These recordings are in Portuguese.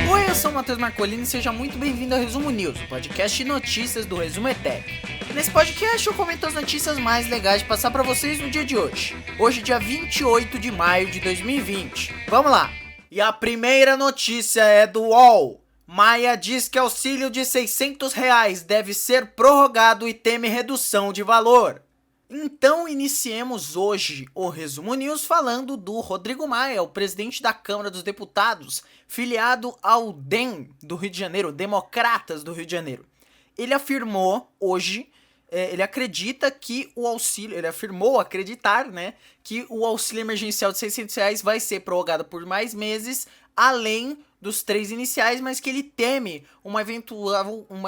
Oi, eu sou o Matheus Marcolini e seja muito bem-vindo ao Resumo News, o podcast de notícias do Resumo ETEC. Nesse podcast eu comento as notícias mais legais de passar para vocês no dia de hoje. Hoje, dia 28 de maio de 2020. Vamos lá! E a primeira notícia é do UOL. Maia diz que auxílio de R$600 deve ser prorrogado e teme redução de valor. Então iniciemos hoje o Resumo News falando do Rodrigo Maia, o presidente da Câmara dos Deputados, filiado ao DEM do Rio de Janeiro, Democratas do Rio de Janeiro. Ele afirmou hoje, ele acredita que o auxílio, ele afirmou acreditar, né, que o auxílio emergencial de R$600 vai ser prorrogado por mais meses, além dos 3 iniciais, mas que ele teme uma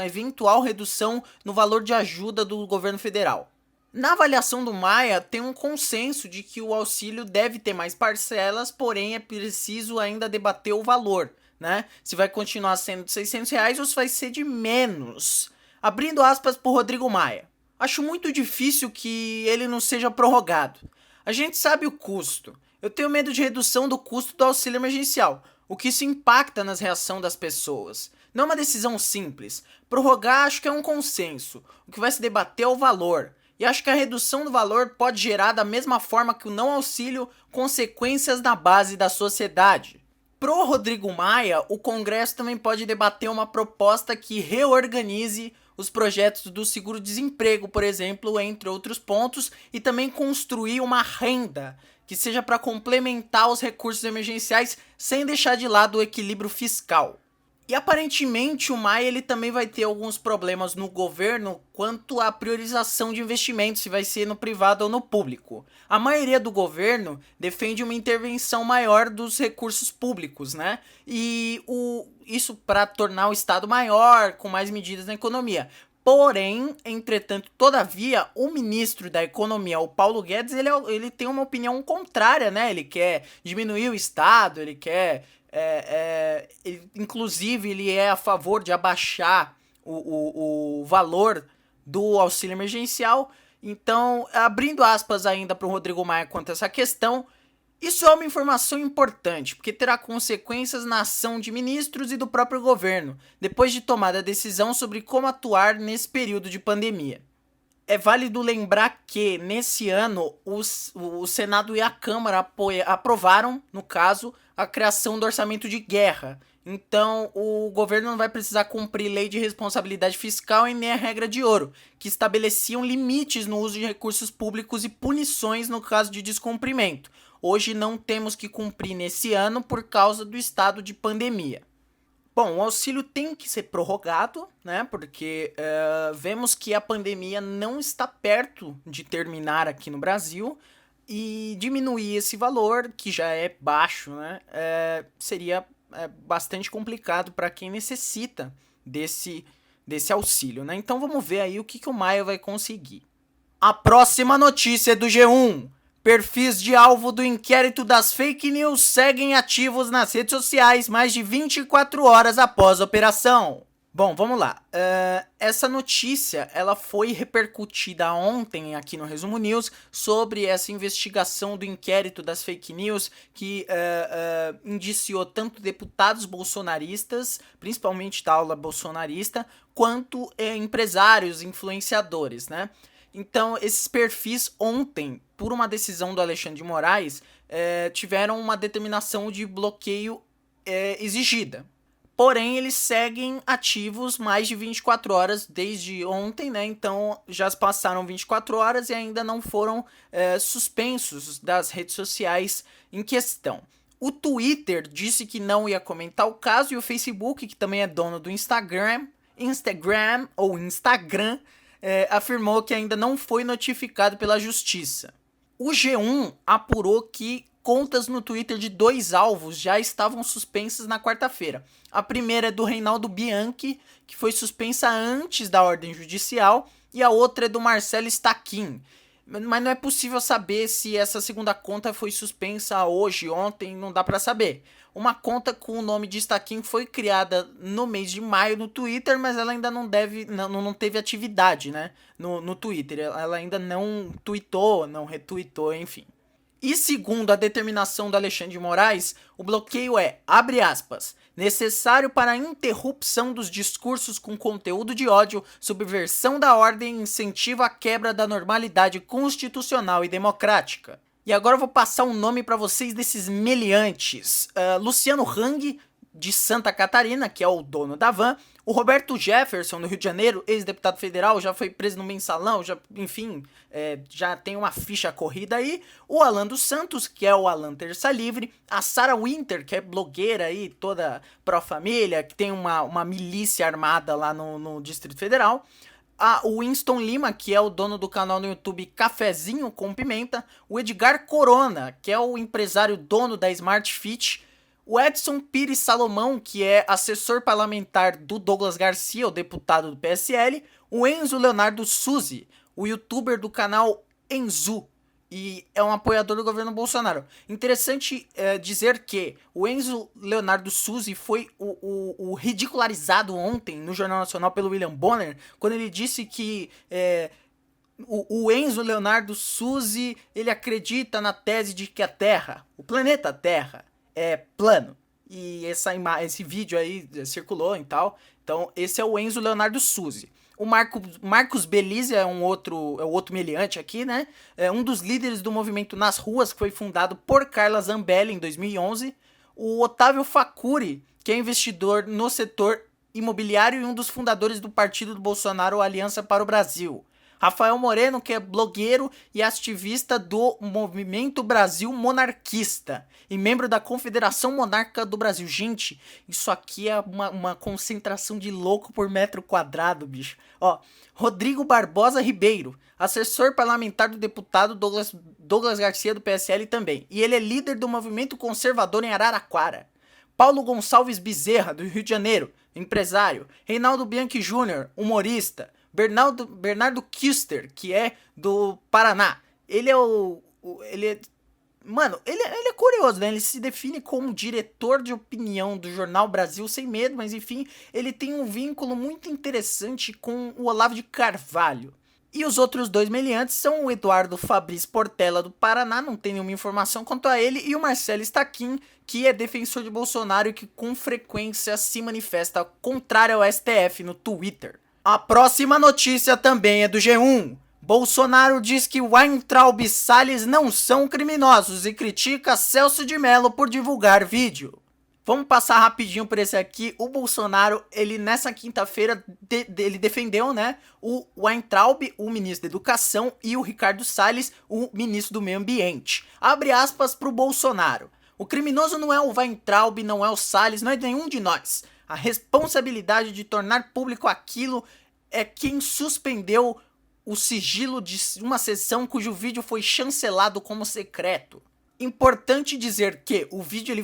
eventual redução no valor de ajuda do governo federal. Na avaliação do Maia, tem um consenso de que o auxílio deve ter mais parcelas, porém é preciso ainda debater o valor, né? Se vai continuar sendo de R$600 ou se vai ser de menos. Abrindo aspas para o Rodrigo Maia. Acho muito difícil que ele não seja prorrogado. A gente sabe o custo. Eu tenho medo de redução do custo do auxílio emergencial, o que isso impacta nas reações das pessoas. Não é uma decisão simples. Prorrogar acho que é um consenso. O que vai se debater é o valor. E acho que a redução do valor pode gerar, da mesma forma que o não auxílio, consequências na base da sociedade. Pro Rodrigo Maia, o Congresso também pode debater uma proposta que reorganize os projetos do seguro-desemprego, por exemplo, entre outros pontos, e também construir uma renda que seja para complementar os recursos emergenciais sem deixar de lado o equilíbrio fiscal. E aparentemente o Maia ele também vai ter alguns problemas no governo quanto à priorização de investimentos, se vai ser no privado ou no público. A maioria do governo defende uma intervenção maior dos recursos públicos, né? E isso para tornar o Estado maior, com mais medidas na economia. Porém, entretanto, todavia, o ministro da Economia, o Paulo Guedes, ele tem uma opinião contrária, né? Ele quer diminuir o Estado, ele quer... inclusive ele é a favor de abaixar o valor do auxílio emergencial. Então, abrindo aspas ainda para o Rodrigo Maia quanto a essa questão, isso é uma informação importante, porque terá consequências na ação de ministros e do próprio governo, depois de tomada a decisão sobre como atuar nesse período de pandemia. É válido lembrar que, nesse ano, o Senado e a Câmara aprovaram, no caso, a criação do orçamento de guerra. Então, o governo não vai precisar cumprir lei de responsabilidade fiscal e nem a regra de ouro, que estabeleciam limites no uso de recursos públicos e punições no caso de descumprimento. Hoje não temos que cumprir nesse ano por causa do estado de pandemia. Bom, o auxílio tem que ser prorrogado, né? Porque vemos que a pandemia não está perto de terminar aqui no Brasil e diminuir esse valor, que já é baixo, né? Seria bastante complicado para quem necessita desse auxílio, né? Então vamos ver aí o que o Maia vai conseguir. A próxima notícia é do G1. Perfis de alvo do inquérito das fake news seguem ativos nas redes sociais mais de 24 horas após a operação. Bom, vamos lá. Essa notícia ela foi repercutida ontem aqui no Resumo News sobre essa investigação do inquérito das fake news que indiciou tanto deputados bolsonaristas, principalmente da ala bolsonarista, quanto empresários, influenciadores, né? Então, esses perfis ontem, por uma decisão do Alexandre de Moraes, tiveram uma determinação de bloqueio exigida. Porém, eles seguem ativos mais de 24 horas desde ontem, né? Então, já passaram 24 horas e ainda não foram suspensos das redes sociais em questão. O Twitter disse que não ia comentar o caso e o Facebook, que também é dono do Instagram, afirmou que ainda não foi notificado pela justiça. O G1 apurou que contas no Twitter de 2 alvos já estavam suspensas na quarta-feira. A primeira é do Reinaldo Bianchi, que foi suspensa antes da ordem judicial, e a outra é do Marcelo Stachin. Mas não é possível saber se essa segunda conta foi suspensa hoje, ontem, não dá pra saber. Uma conta com o nome de Stakin foi criada no mês de maio no Twitter, mas ela ainda não teve atividade, né, no Twitter. Ela ainda não tweetou, não retweetou, enfim. E segundo a determinação do Alexandre de Moraes, o bloqueio é, abre aspas, necessário para a interrupção dos discursos com conteúdo de ódio, subversão da ordem e incentivo à quebra da normalidade constitucional e democrática. E agora eu vou passar um nome para vocês desses meliantes. Luciano Hang, de Santa Catarina, que é o dono da Van. O Roberto Jefferson, do Rio de Janeiro, ex-deputado federal, já foi preso no mensalão, já tem uma ficha corrida aí. O Alan dos Santos, que é o Alan Terça Livre. A Sarah Winter, que é blogueira aí, toda pró-família, que tem uma milícia armada lá no Distrito Federal. O Winston Lima, que é o dono do canal no YouTube Cafezinho com Pimenta. O Edgar Corona, que é o empresário dono da Smart Fit. O Edson Pires Salomão, que é assessor parlamentar do Douglas Garcia, o deputado do PSL. O Enzo Leonardo Suzy, o youtuber do canal Enzu, e é um apoiador do governo Bolsonaro. Interessante dizer que o Enzo Leonardo Suzy foi o ridicularizado ontem no Jornal Nacional pelo William Bonner, quando ele disse que o Enzo Leonardo Suzy, ele acredita na tese de que a Terra, o planeta Terra, é plano. E esse vídeo aí circulou e tal. Então esse é o Enzo Leonardo Suzy. O Marcos Belize é o outro meliante aqui, né? É um dos líderes do movimento Nas Ruas, que foi fundado por Carla Zambelli em 2011. O Otávio Facuri, que é investidor no setor imobiliário e um dos fundadores do partido do Bolsonaro, Aliança para o Brasil. Rafael Moreno, que é blogueiro e ativista do Movimento Brasil Monarquista e membro da Confederação Monarca do Brasil. Gente, isso aqui é uma concentração de louco por metro quadrado, bicho. Ó, Rodrigo Barbosa Ribeiro, assessor parlamentar do deputado Douglas Garcia do PSL também. E ele é líder do Movimento Conservador em Araraquara. Paulo Gonçalves Bezerra, do Rio de Janeiro, empresário. Reinaldo Bianchi Jr., humorista. Bernardo Kister, que é do Paraná. Ele é Mano, ele é curioso, né? Ele se define como diretor de opinião do jornal Brasil Sem Medo, mas enfim, ele tem um vínculo muito interessante com o Olavo de Carvalho. E os outros dois meliantes são o Eduardo Fabris Portela, do Paraná, não tem nenhuma informação quanto a ele, e o Marcelo Stakin, que é defensor de Bolsonaro e que com frequência se manifesta contrário ao STF no Twitter. A próxima notícia também é do G1. Bolsonaro diz que Weintraub e Salles não são criminosos e critica Celso de Mello por divulgar vídeo. Vamos passar rapidinho por esse aqui. O Bolsonaro, ele nessa quinta-feira, ele defendeu, né, o Weintraub, o ministro da Educação, e o Ricardo Salles, o ministro do Meio Ambiente. Abre aspas pro Bolsonaro. O criminoso não é o Weintraub, não é o Salles, não é nenhum de nós. A responsabilidade de tornar público aquilo é quem suspendeu o sigilo de uma sessão cujo vídeo foi chancelado como secreto. Importante dizer que o vídeo ele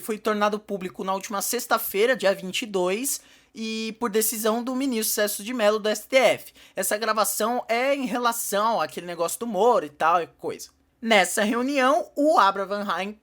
foi tornado público na última sexta-feira, dia 22, e por decisão do ministro Celso de Mello do STF. Essa gravação é em relação àquele negócio do Moro e tal e coisa. Nessa reunião, o Abraham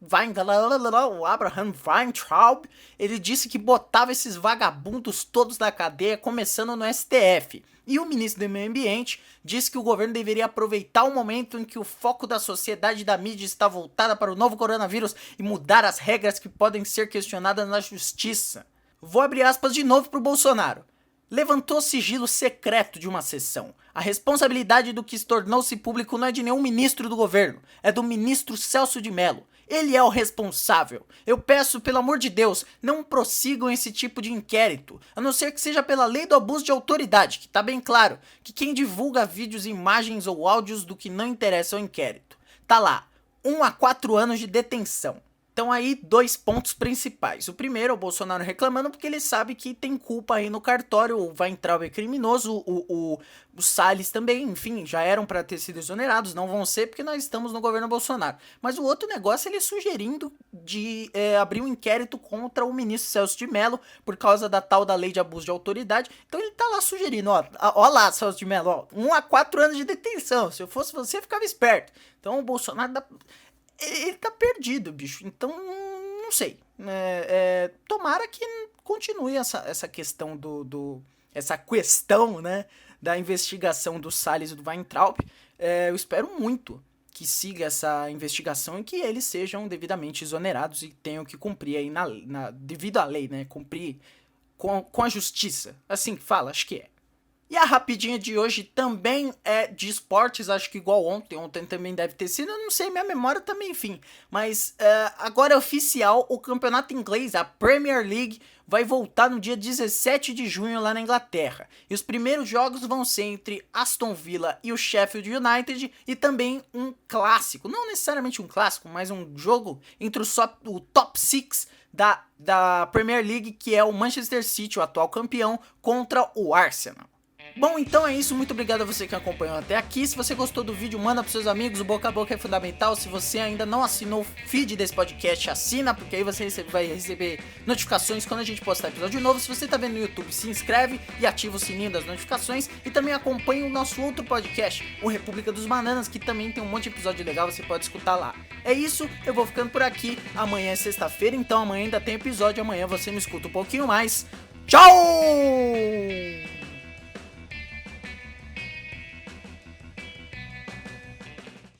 Weintraub, ele disse que botava esses vagabundos todos da cadeia, começando no STF. E o ministro do Meio Ambiente disse que o governo deveria aproveitar o momento em que o foco da sociedade e da mídia está voltada para o novo coronavírus e mudar as regras que podem ser questionadas na justiça. Vou abrir aspas de novo para o Bolsonaro. Levantou sigilo secreto de uma sessão. A responsabilidade do que se tornou-se público não é de nenhum ministro do governo, é do ministro Celso de Mello. Ele é o responsável. Eu peço, pelo amor de Deus, não prossigam esse tipo de inquérito, a não ser que seja pela lei do abuso de autoridade, que tá bem claro que quem divulga vídeos, imagens ou áudios do que não interessa ao inquérito. Tá lá, 1 a 4 anos de detenção. Então aí, 2 pontos principais. O primeiro é o Bolsonaro reclamando porque ele sabe que tem culpa aí no cartório, o Weintraub é criminoso, o Salles também, enfim, já eram para ter sido exonerados, não vão ser porque nós estamos no governo Bolsonaro. Mas o outro negócio, ele sugerindo de abrir um inquérito contra o ministro Celso de Mello por causa da tal da lei de abuso de autoridade. Então ele tá lá sugerindo, ó lá, Celso de Mello, ó, 1 a 4 anos de detenção, se eu fosse você, ficava esperto. Então o Bolsonaro ele tá perdido, bicho. Então, não sei. Tomara que continue essa questão essa questão, né, da investigação do Salles e do Weintraub. Eu espero muito que siga essa investigação e que eles sejam devidamente exonerados e tenham que cumprir aí devido à lei, né? Cumprir com a justiça. Assim que fala, acho que é. E a rapidinha de hoje também é de esportes, acho que igual ontem também deve ter sido, eu não sei, minha memória também, enfim. Mas agora é oficial, o campeonato inglês, a Premier League, vai voltar no dia 17 de junho lá na Inglaterra. E os primeiros jogos vão ser entre Aston Villa e o Sheffield United e também um clássico, não necessariamente um clássico, mas um jogo entre o top 6 da Premier League, que é o Manchester City, o atual campeão, contra o Arsenal. Bom, então é isso, muito obrigado a você que acompanhou até aqui. Se você gostou do vídeo, manda pros seus amigos, o boca a boca é fundamental. Se você ainda não assinou o feed desse podcast, assina, porque aí você vai receber notificações quando a gente postar episódio novo. Se você tá vendo no YouTube, se inscreve e ativa o sininho das notificações. E também acompanhe o nosso outro podcast, o República dos Bananas, que também tem um monte de episódio legal, você pode escutar lá. É isso, eu vou ficando por aqui. Amanhã é sexta-feira, então amanhã ainda tem episódio. Amanhã você me escuta um pouquinho mais. Tchau!